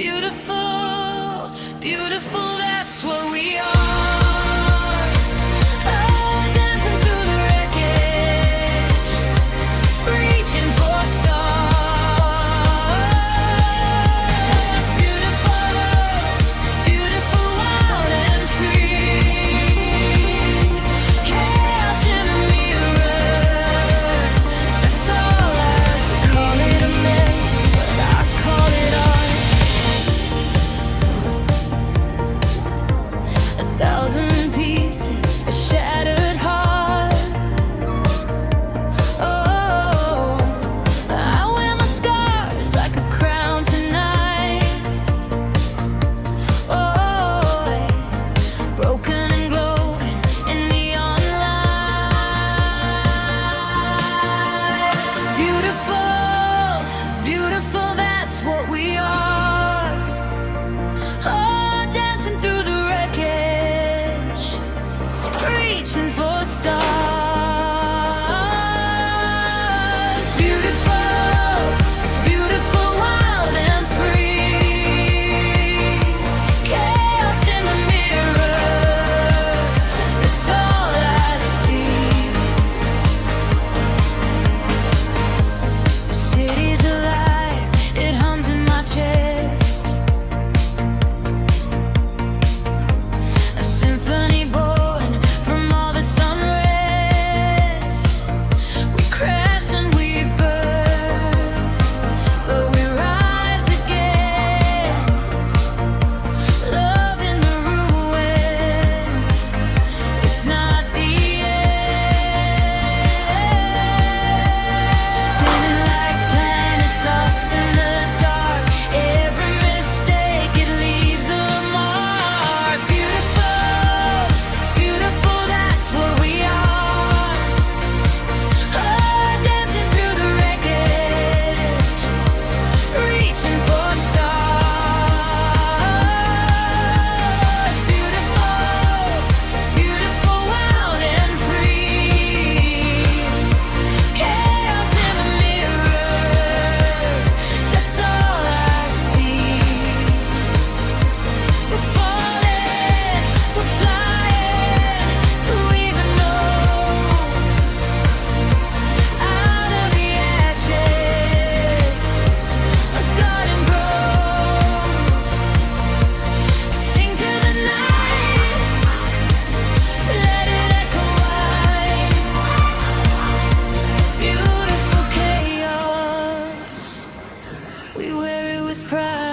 Beautiful, beautiful, that's what we are. Dancing through the wreckage, reaching for stars. Beautiful, beautiful, wild and free. Chaos in a mirror, that's all I see. Call it a maze, but I call it art. 1,000 pieces, a shattered heart. Oh, I wear my scars like a crown tonight. Oh, broken and glowing in neon light. Beautiful, beautiful, that's what we are. Oh, dancing through the wreckage, reaching for stars. Beautiful, beautiful, wild and free. Chaos in the mirror, that's all I see. The city's alive, it hums in my chest. A symphony born from all this unrest. We crash and we burn, but we rise again. Love in the ruins, it's not the end. Spinning like planets lost in the dark. Every mistake, it leaves a mark. Beautiful, beautiful, that's what we are. Oh, dancing through the wreckage, reaching for stars. Beautiful, beautiful, wild and free. Chaos in the mirror, that's all I see. We're falling, we're flying, who even knows? Out of the ashes, a garden grows. Sing to the night, let it echo wide. Beautiful chaos, we wear it with pride.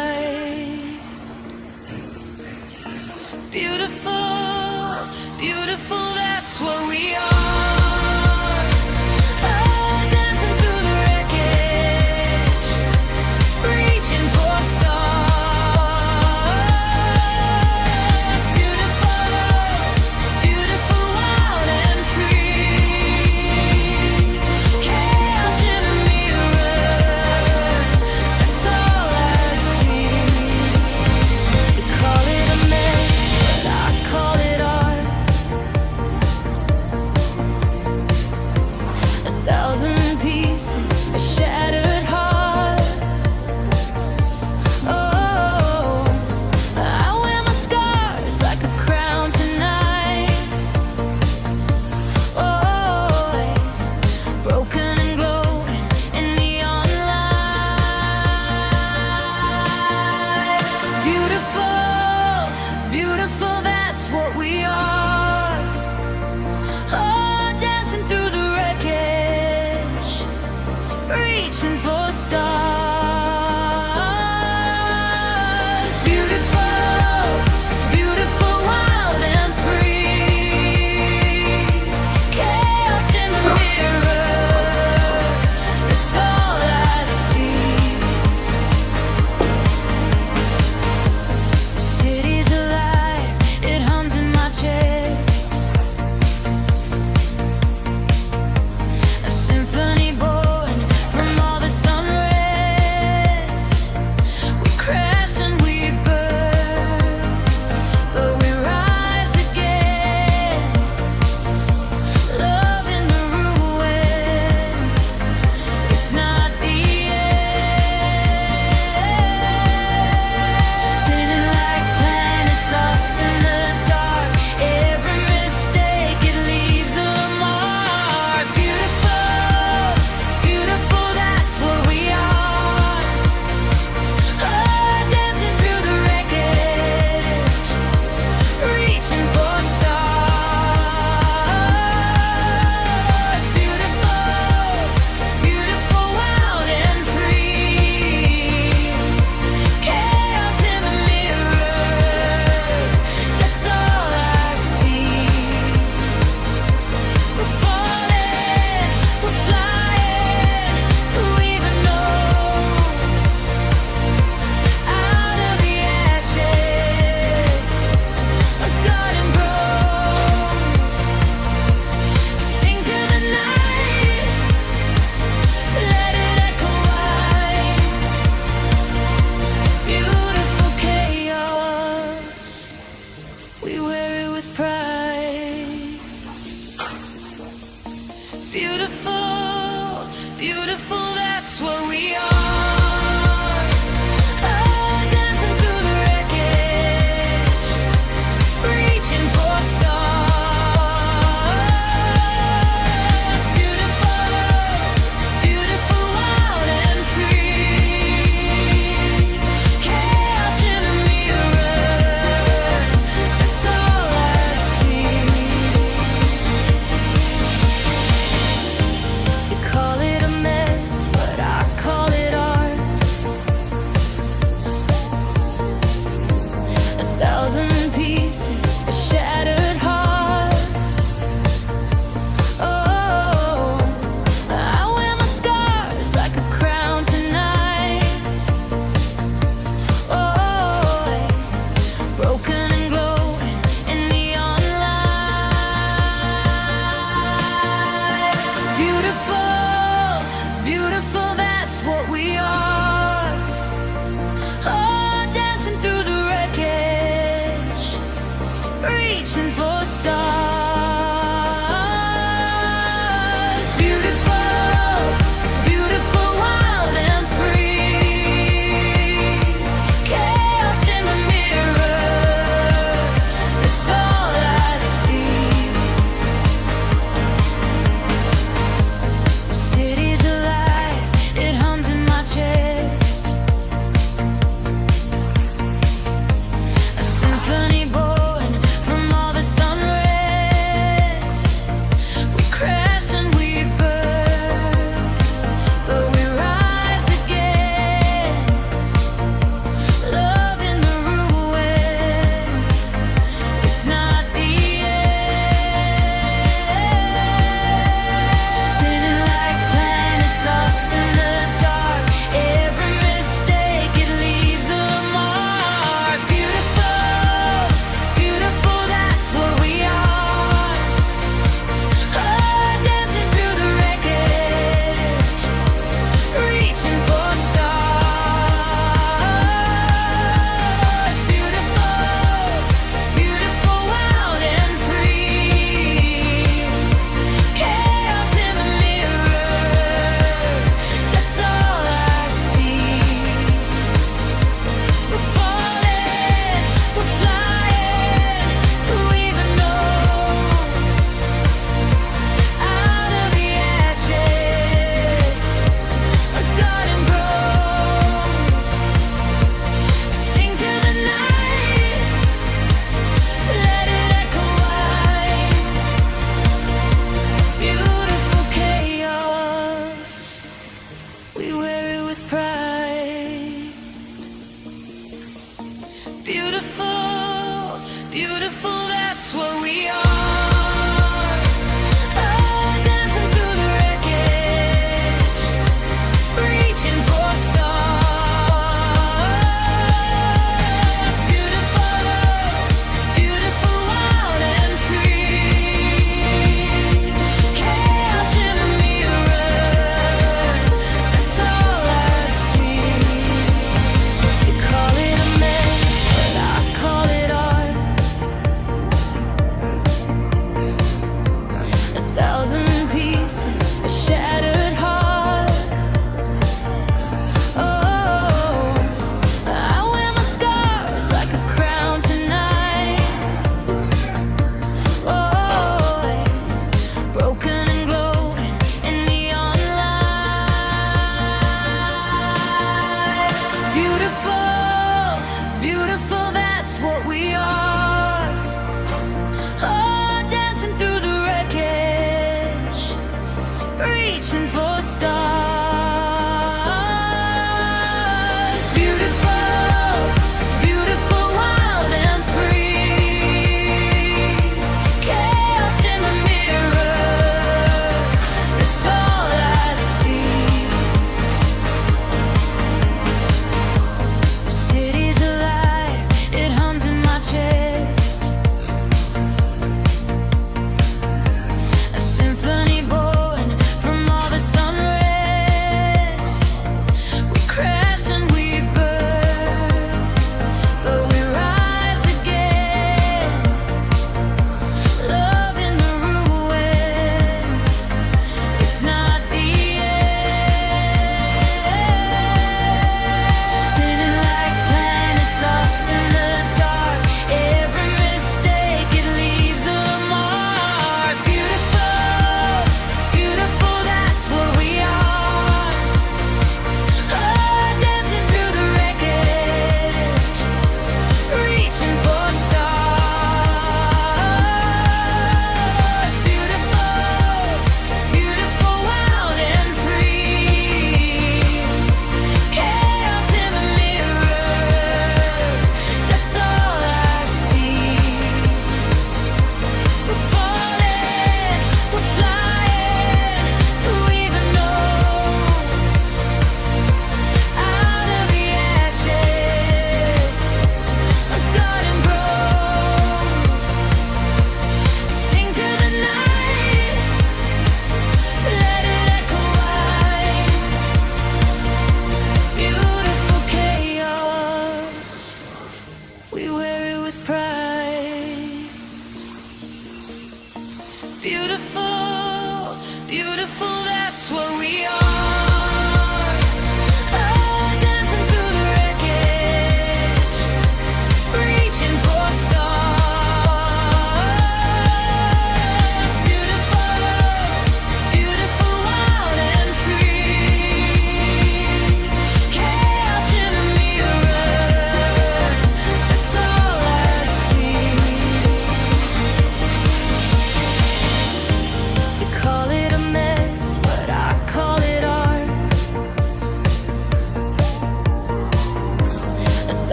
Beautiful, beautiful, that's what we are. Oh, dancing through the wreckage, reaching for stars. Beautiful, beautiful, wild and free. Chaos in a mirror, that's all I see. They call it a mess, but I call Beautiful, beautiful, that's what we are. Oh, dancing through the wreckage, reaching for stars. Beautiful, beautiful, wild and free. Chaos in a mirror, that's all I see. You call it a mess, but I call it art.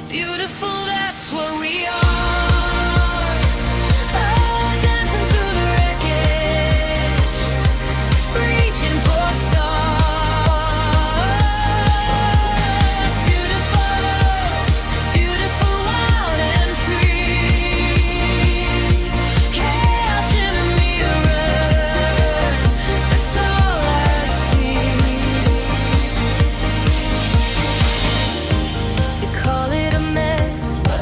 Beautiful, that's what we are. Oh, dancing through the wreckage, reaching for stars. Beautiful, beautiful, wild and free. Chaos in a mirror, that's all I see. You call it a mess, but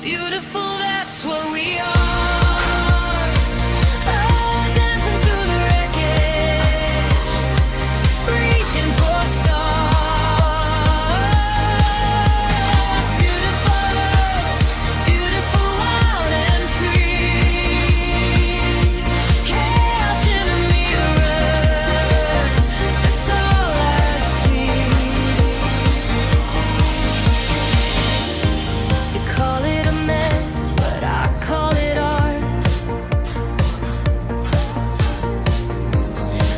beautiful, that's what we are. Oh, dancing through the wreckage, reaching for stars. Beautiful, beautiful, wild and free. Chaos in a mirror, that's all I see. You call it a mess, but I call it art.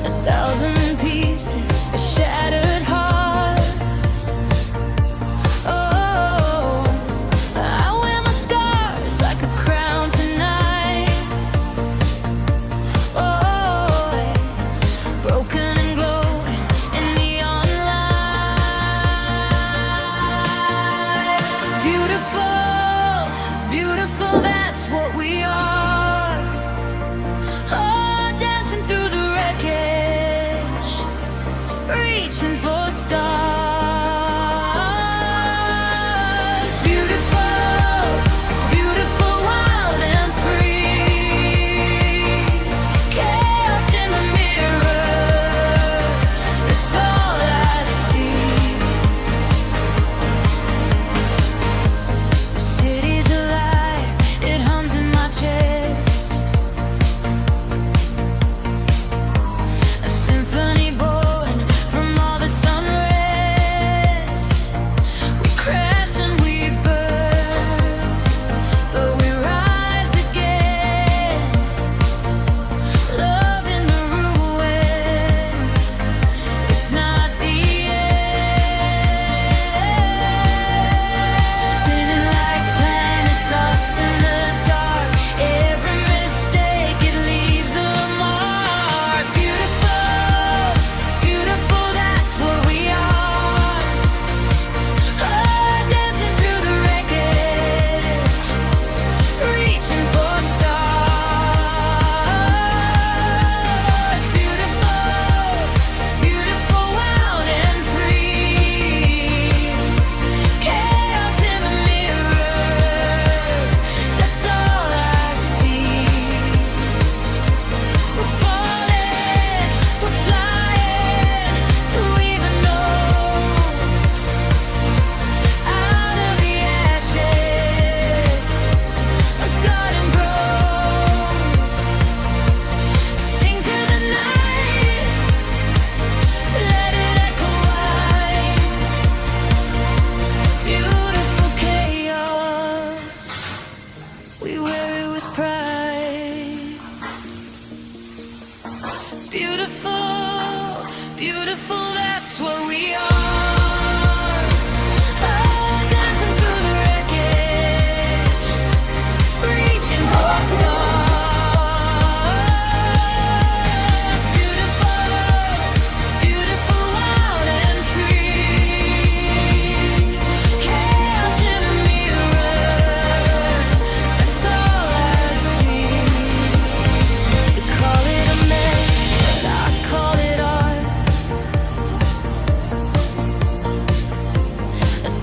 1,000 pieces, a shattered heart. Oh, I wear my scars like a crown tonight. Oh, broken and glowing in neon light. Beautiful, beautiful, that's what we are. Oh, dancing through the wreckage, reaching for stars. Beautiful, beautiful, wild and free. Chaos in the mirror, that's all I see. City's alive, it hums in my chest. A symphony born from all this unrest. We crash and we burn, but we rise again. Love in the ruins, it's not the end. Spinning like planets lost in the dark. Every mistake, it leaves a mark. Beautiful, beautiful, that's what we are. Oh, dancing through the wreckage, reaching for stars. Beautiful, beautiful, wild and free. Chaos in the mirror, that's all I see. We're falling, we're flying, who even knows? Out of the ashes, a garden grows. Sing to the night, let it echo wide. Beautiful chaos, we wear it with pride. Beautiful, beautiful, that's what we are. Oh, dancing through the wreckage, reaching for stars. Beautiful, beautiful, wild and free. Chaos in a mirror, that's all I see. You call it a mess, but I call it art.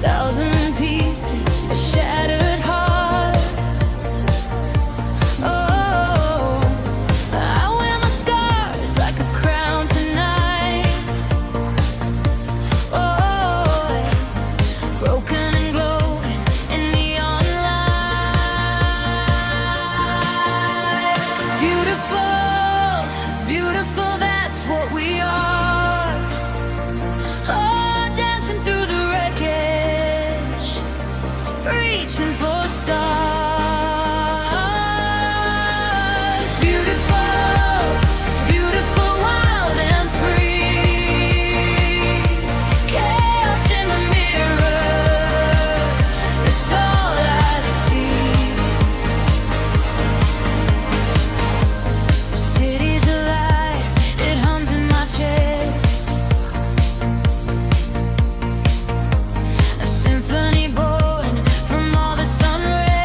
1,000 pieces, a shattered heart. Oh, I wear my scars like a crown tonight. Oh, broken and glowing in neon light. Beautiful, beautiful, that's what we are. Oh, dancing through the wreckage, reaching for stars. Beautiful, beautiful, wild and free. Chaos in the mirror, that's all I see. City's alive, it hums in my chest. A symphony born from all this unrest.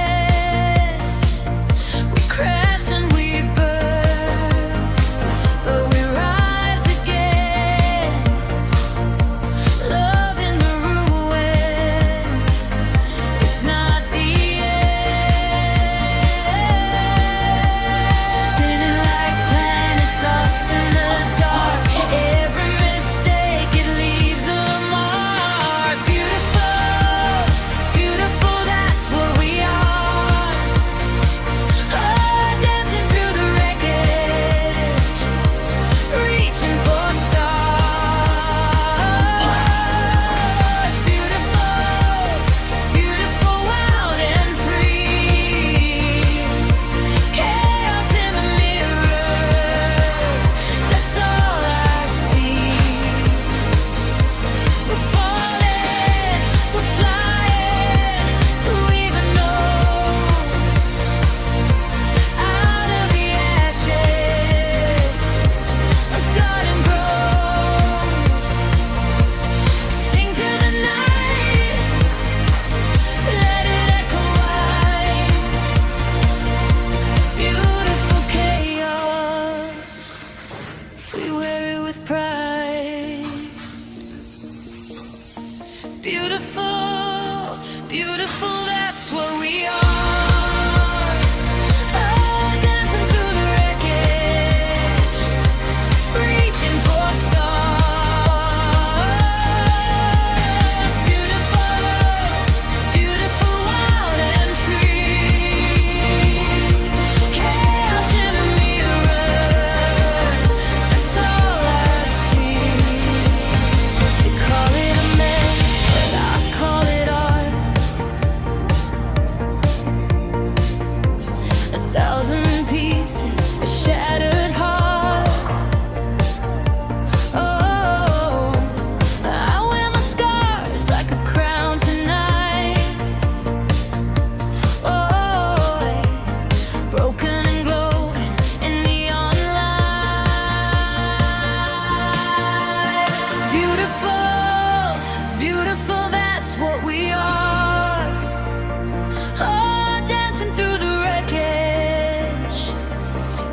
Oh, dancing through the wreckage,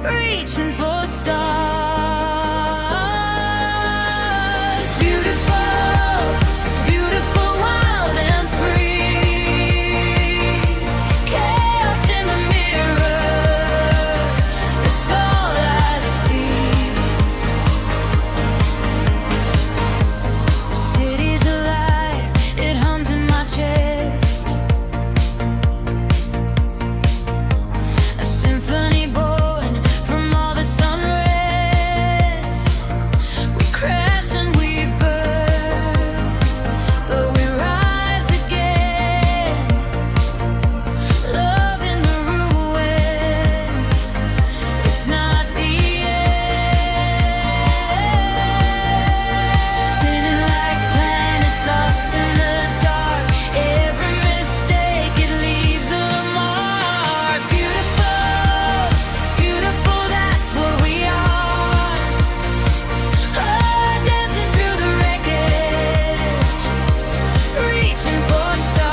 reaching for stars. Beautiful, beautiful, wild and free. Chaos in the mirror, that's all I see. City's alive, it hums in my chest. A symphony born from all this unrest. We crash and we burn, but we rise again. Love in the ruins, it's not the end. Spinning like planets lost in the dark. Every mistake, it leaves a mark. Beautiful, beautiful, that's what we are. Oh, dancing through the wreckage, reaching for stars.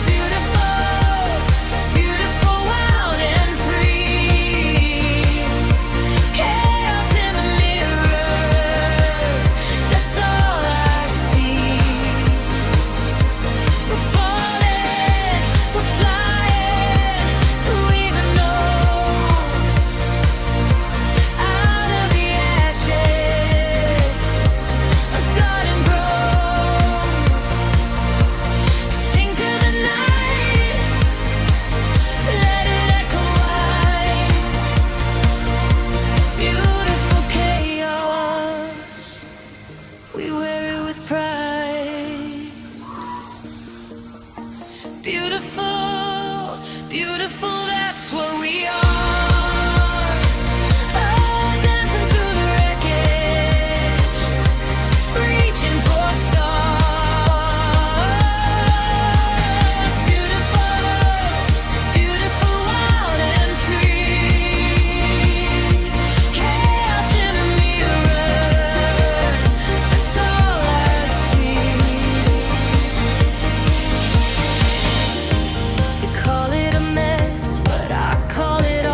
Beautiful, beautiful, wild and free. Chaos in the mirror, that's all I see. We're falling, we're flying, who even knows? Out of the ashes, a garden grows. Sing to the night, let it echo wide. Beautiful chaos, we wear it with pride. Beautiful, beautiful, that's what we are. Oh, dancing through the wreckage, reaching for stars. Beautiful, beautiful, wild and free. Chaos in the mirror, that's all I see. You call it a mess, but I call it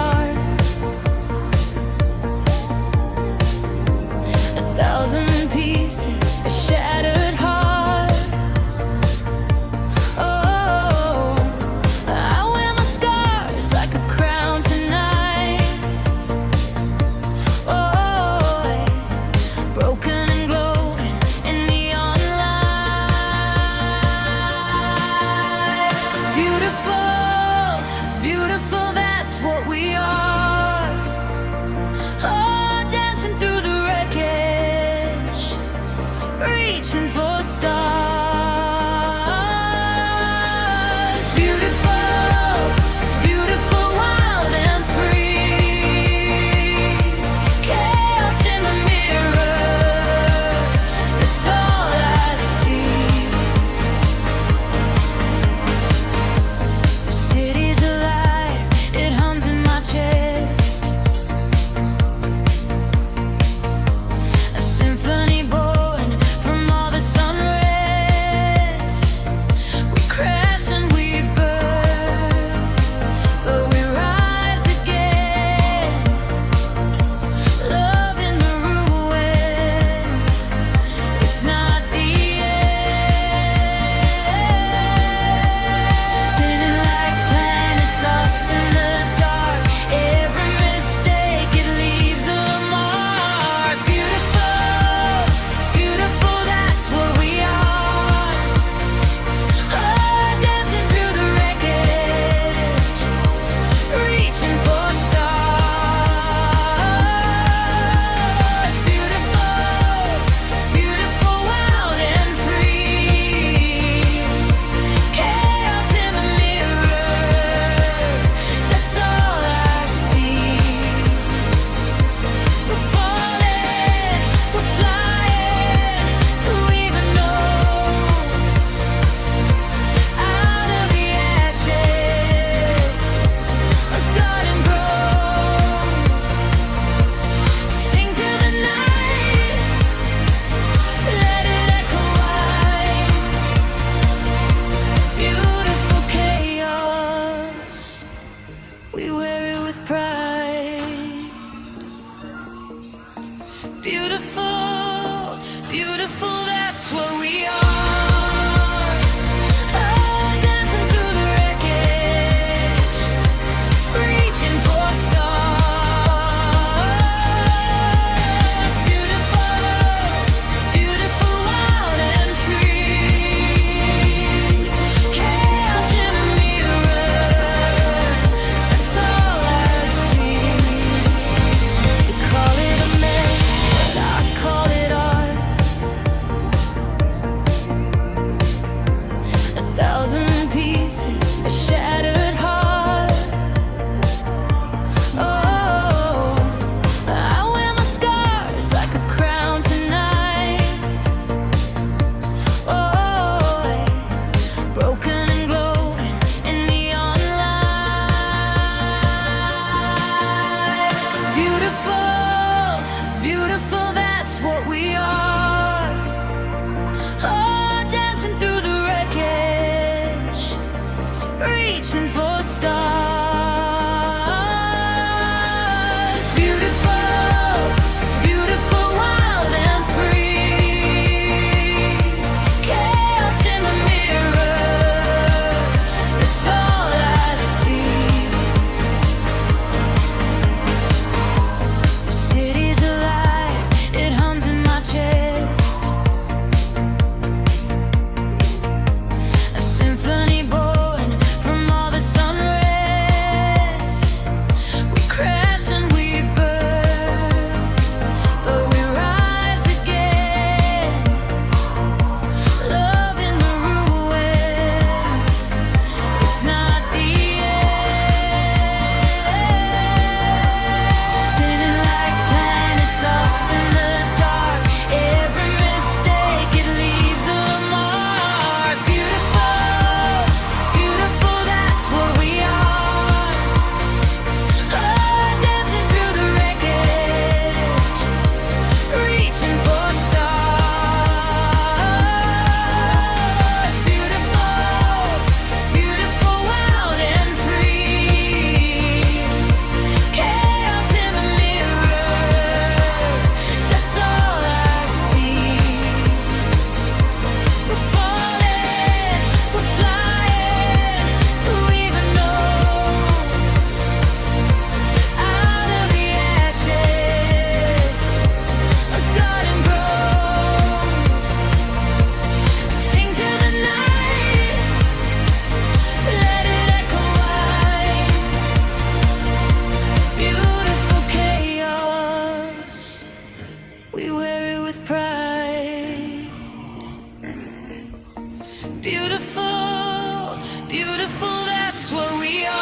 beautiful, that's what we are.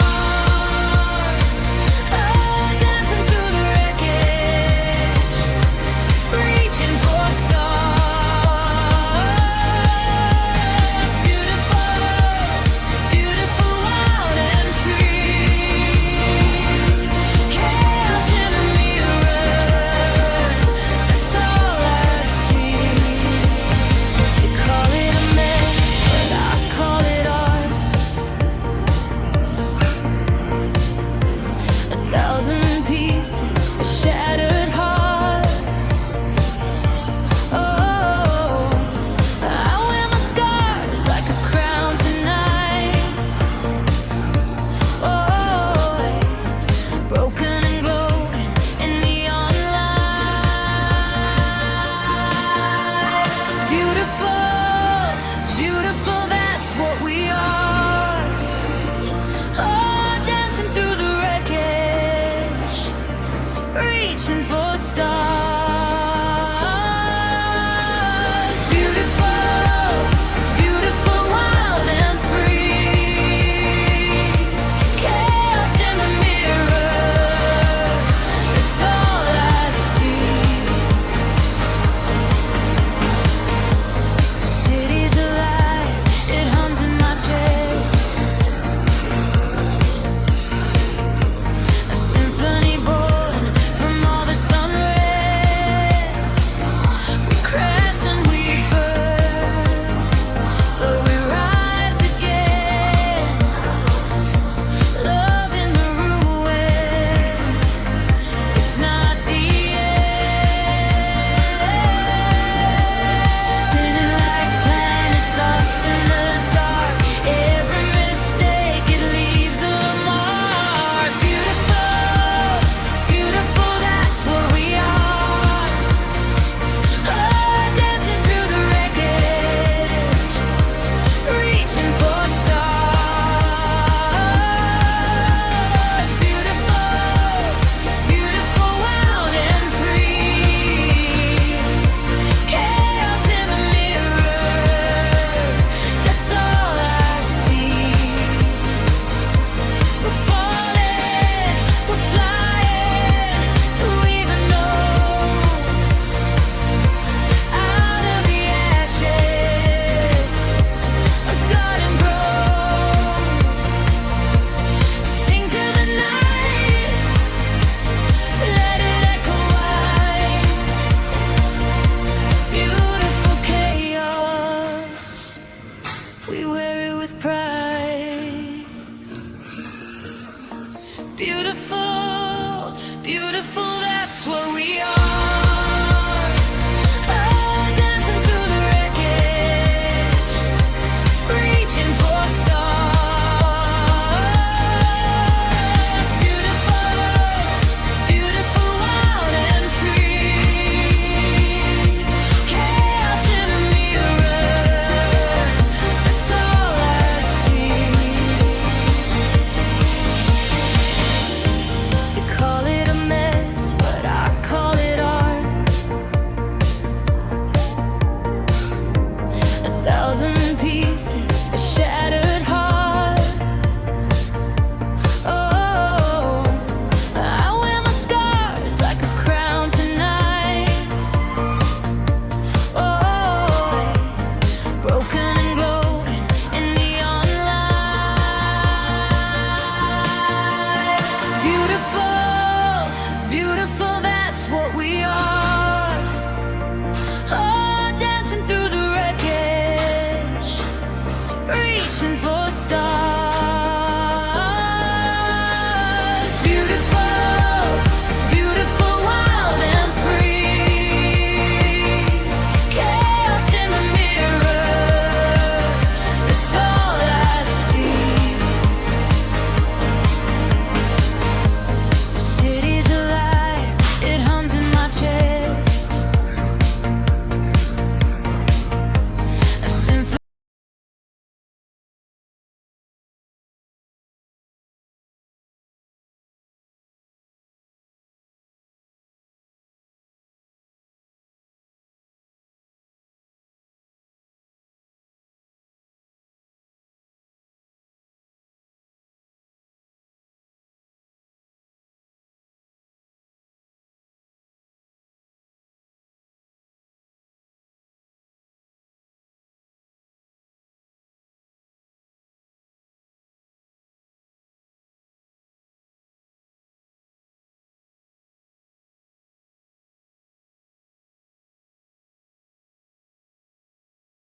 Oh, dancing through the wreckage, reaching for stars. Beautiful, beautiful, wild and free. Chaos in a mirror, that's all I see. You call it a mess, but I call it art. 1,000 pieces, a shattered heart. Oh, I wear my scars like a crown tonight. Oh, broken and glowing in neon light. Beautiful, beautiful, that's what we are. Oh, dancing through the wreckage, reaching for stars. Beautiful, beautiful, wild and free. Chaos in the mirror, that's all I see. City's alive, it hums in my chest. A symphony born from all this unrest. We crash and we burn, but we rise again. Love in the ruins, it's not the end. Spinning like planets lost in the dark. Every mistake, it leaves a mark. Beautiful, beautiful, that's what we are. Oh, dancing through the wreckage, reaching for stars. Beautiful, beautiful, wild and free. Chaos in the mirror, that's all I see. We're falling, we're flying, who even knows? Out of the ashes, a garden grows. Sing to the night, let it echo wide. Beautiful chaos, we wear it with pride. Beautiful, beautiful, that's what we are. Oh, dancing through the wreckage, reaching for stars. Beautiful, beautiful, wild and free. Chaos in a mirror, that's all I see. You call it a mess, but I call it art. 1,000 pieces, a shattered heart. Oh, I wear my scars like a crown tonight. Oh, broken and glowing in neon light. Beautiful, beautiful, that's what we are. Oh, dancing through the wreckage, reaching for